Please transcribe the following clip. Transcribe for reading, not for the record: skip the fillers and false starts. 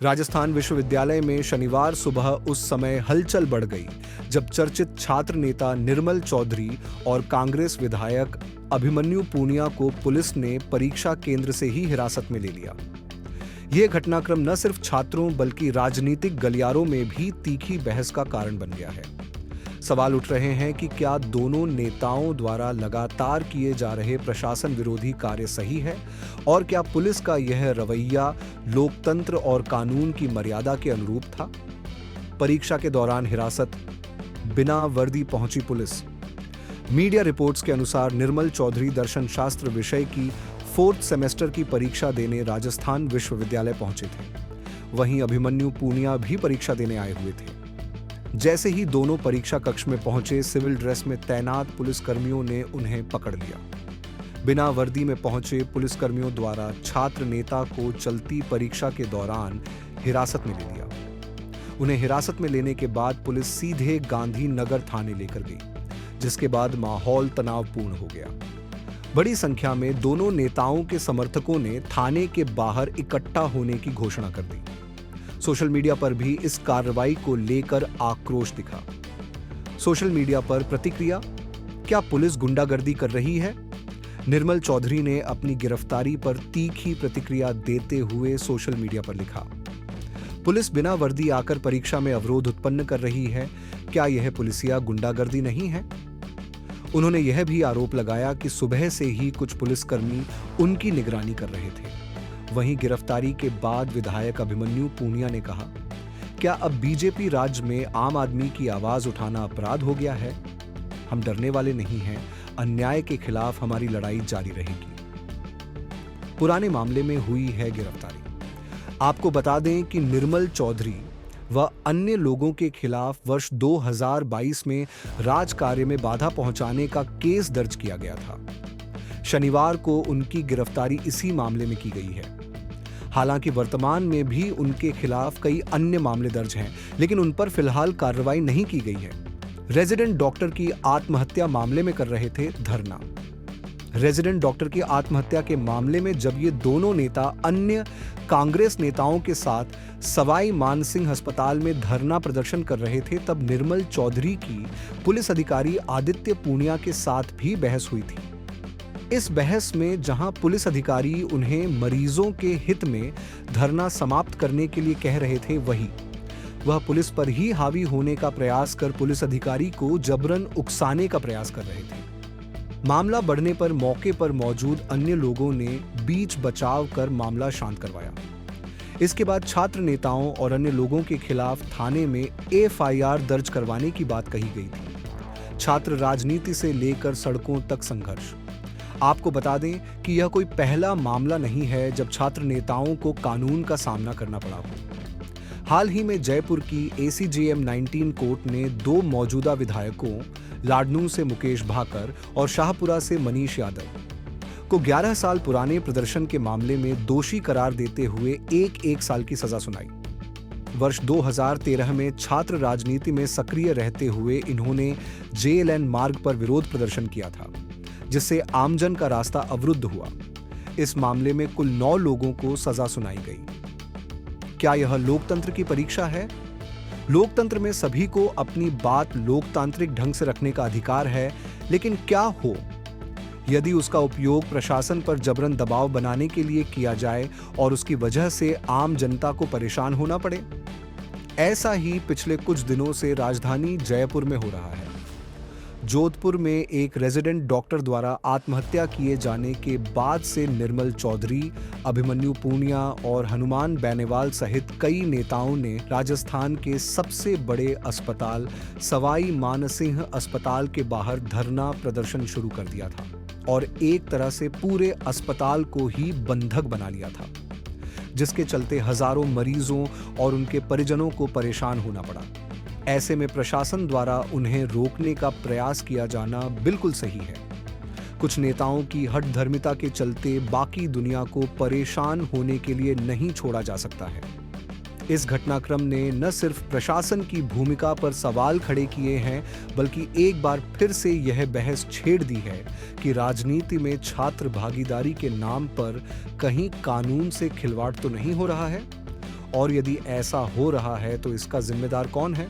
राजस्थान विश्वविद्यालय में शनिवार सुबह उस समय हलचल बढ़ गई जब चर्चित छात्र नेता निर्मल चौधरी और कांग्रेस विधायक अभिमन्यु पूनिया को पुलिस ने परीक्षा केंद्र से ही हिरासत में ले लिया। यह घटनाक्रम न सिर्फ छात्रों बल्कि राजनीतिक गलियारों में भी तीखी बहस का कारण बन गया है। सवाल उठ रहे हैं कि क्या दोनों नेताओं द्वारा लगातार किए जा रहे प्रशासन विरोधी कार्य सही है और क्या पुलिस का यह रवैया लोकतंत्र और कानून की मर्यादा के अनुरूप था। परीक्षा के दौरान हिरासत, बिना वर्दी पहुंची पुलिस। मीडिया रिपोर्ट्स के अनुसार निर्मल चौधरी दर्शन शास्त्र विषय की 4th सेमेस्टर की परीक्षा देने राजस्थान विश्वविद्यालय पहुंचे थे। वहीं अभिमन्यु पूनिया भी परीक्षा देने आए हुए थे। जैसे ही दोनों परीक्षा कक्ष में पहुंचे, सिविल ड्रेस में तैनात पुलिसकर्मियों ने उन्हें पकड़ लिया। बिना वर्दी में पहुंचे पुलिसकर्मियों द्वारा छात्र नेता को चलती परीक्षा के दौरान हिरासत में ले लिया। उन्हें हिरासत में लेने के बाद पुलिस सीधे गांधी नगर थाने लेकर गई, जिसके बाद माहौल तनावपूर्ण हो गया। बड़ी संख्या में दोनों नेताओं के समर्थकों ने थाने के बाहर इकट्ठा होने की घोषणा कर दी। सोशल मीडिया पर भी इस कार्रवाई को लेकर आक्रोश दिखा। सोशल मीडिया पर प्रतिक्रिया, क्या पुलिस गुंडागर्दी कर रही है? निर्मल चौधरी ने अपनी गिरफ्तारी पर तीखी प्रतिक्रिया देते हुए सोशल मीडिया पर लिखा, पुलिस बिना वर्दी आकर परीक्षा में अवरोध उत्पन्न कर रही है, क्या यह पुलिसिया गुंडागर्दी नहीं है? उन्होंने यह भी आरोप लगाया कि सुबह से ही कुछ पुलिसकर्मी उनकी निगरानी कर रहे थे। वहीं गिरफ्तारी के बाद विधायक अभिमन्यु पूनिया ने कहा, क्या अब बीजेपी राज्य में आम आदमी की आवाज उठाना अपराध हो गया है? हम डरने वाले नहीं हैं, अन्याय के खिलाफ हमारी लड़ाई जारी रहेगी। पुराने मामले में हुई है गिरफ्तारी। आपको बता दें कि निर्मल चौधरी व अन्य लोगों के खिलाफ वर्ष 2022 में राजकार्य में बाधा पहुंचाने का केस दर्ज किया गया था। शनिवार को उनकी गिरफ्तारी इसी मामले में की गई है। हालांकि वर्तमान में भी उनके खिलाफ कई अन्य मामले दर्ज हैं, लेकिन उन पर फिलहाल कार्रवाई नहीं की गई है। रेजिडेंट डॉक्टर की आत्महत्या मामले में कर रहे थे धरना। रेजिडेंट डॉक्टर की आत्महत्या के मामले में जब ये दोनों नेता अन्य कांग्रेस नेताओं के साथ सवाई मानसिंह अस्पताल में धरना प्रदर्शन कर रहे थे, तब निर्मल चौधरी की पुलिस अधिकारी आदित्य पूनिया के साथ भी बहस हुई थी। इस बहस में जहां पुलिस अधिकारी उन्हें मरीजों के हित में धरना समाप्त करने के लिए कह रहे थे, वह पुलिस पर ही हावी होने का प्रयास कर पुलिस अधिकारी को जबरन उकसाने का प्रयास कर रहे थे। मामला बढ़ने पर मौके पर मौजूद अन्य लोगों ने बीच बचाव कर मामला शांत करवाया। इसके बाद छात्र नेताओं और अन्य लोगों के खिलाफ थाने में FIR दर्ज करवाने की बात कही गई थी। छात्र राजनीति से लेकर सड़कों तक संघर्ष। आपको बता दें कि यह कोई पहला मामला नहीं है जब छात्र नेताओं को कानून का सामना करना पड़ा हो। हाल ही में जयपुर की ACJM 19 कोर्ट ने 2 मौजूदा विधायकों लाडनू से मुकेश भाकर और शाहपुरा से मनीष यादव को 11 साल पुराने प्रदर्शन के मामले में दोषी करार देते हुए 1 साल की सजा सुनाई। वर्ष 2013 में छात्र राजनीति में सक्रिय रहते हुए इन्होंने JLN मार्ग पर विरोध प्रदर्शन किया था, जिससे आमजन का रास्ता अवरुद्ध हुआ। इस मामले में कुल 9 लोगों को सजा सुनाई गई। क्या यह लोकतंत्र की परीक्षा है? लोकतंत्र में सभी को अपनी बात लोकतांत्रिक ढंग से रखने का अधिकार है, लेकिन क्या हो यदि उसका उपयोग प्रशासन पर जबरन दबाव बनाने के लिए किया जाए और उसकी वजह से आम जनता को परेशान होना पड़े? ऐसा ही पिछले कुछ दिनों से राजधानी जयपुर में हो रहा है। जोधपुर में एक रेजिडेंट डॉक्टर द्वारा आत्महत्या किए जाने के बाद से निर्मल चौधरी, अभिमन्यु पूनिया और हनुमान बेनीवाल सहित कई नेताओं ने राजस्थान के सबसे बड़े अस्पताल सवाई मानसिंह अस्पताल के बाहर धरना प्रदर्शन शुरू कर दिया था और एक तरह से पूरे अस्पताल को ही बंधक बना लिया था, जिसके चलते हजारों मरीजों और उनके परिजनों को परेशान होना पड़ा। ऐसे में प्रशासन द्वारा उन्हें रोकने का प्रयास किया जाना बिल्कुल सही है। कुछ नेताओं की हठधर्मिता के चलते बाकी दुनिया को परेशान होने के लिए नहीं छोड़ा जा सकता है। इस घटनाक्रम ने न सिर्फ प्रशासन की भूमिका पर सवाल खड़े किए हैं, बल्कि एक बार फिर से यह बहस छेड़ दी है कि राजनीति में छात्र भागीदारी के नाम पर कहीं कानून से खिलवाड़ तो नहीं हो रहा है। और यदि ऐसा हो रहा है तो इसका जिम्मेदार कौन है?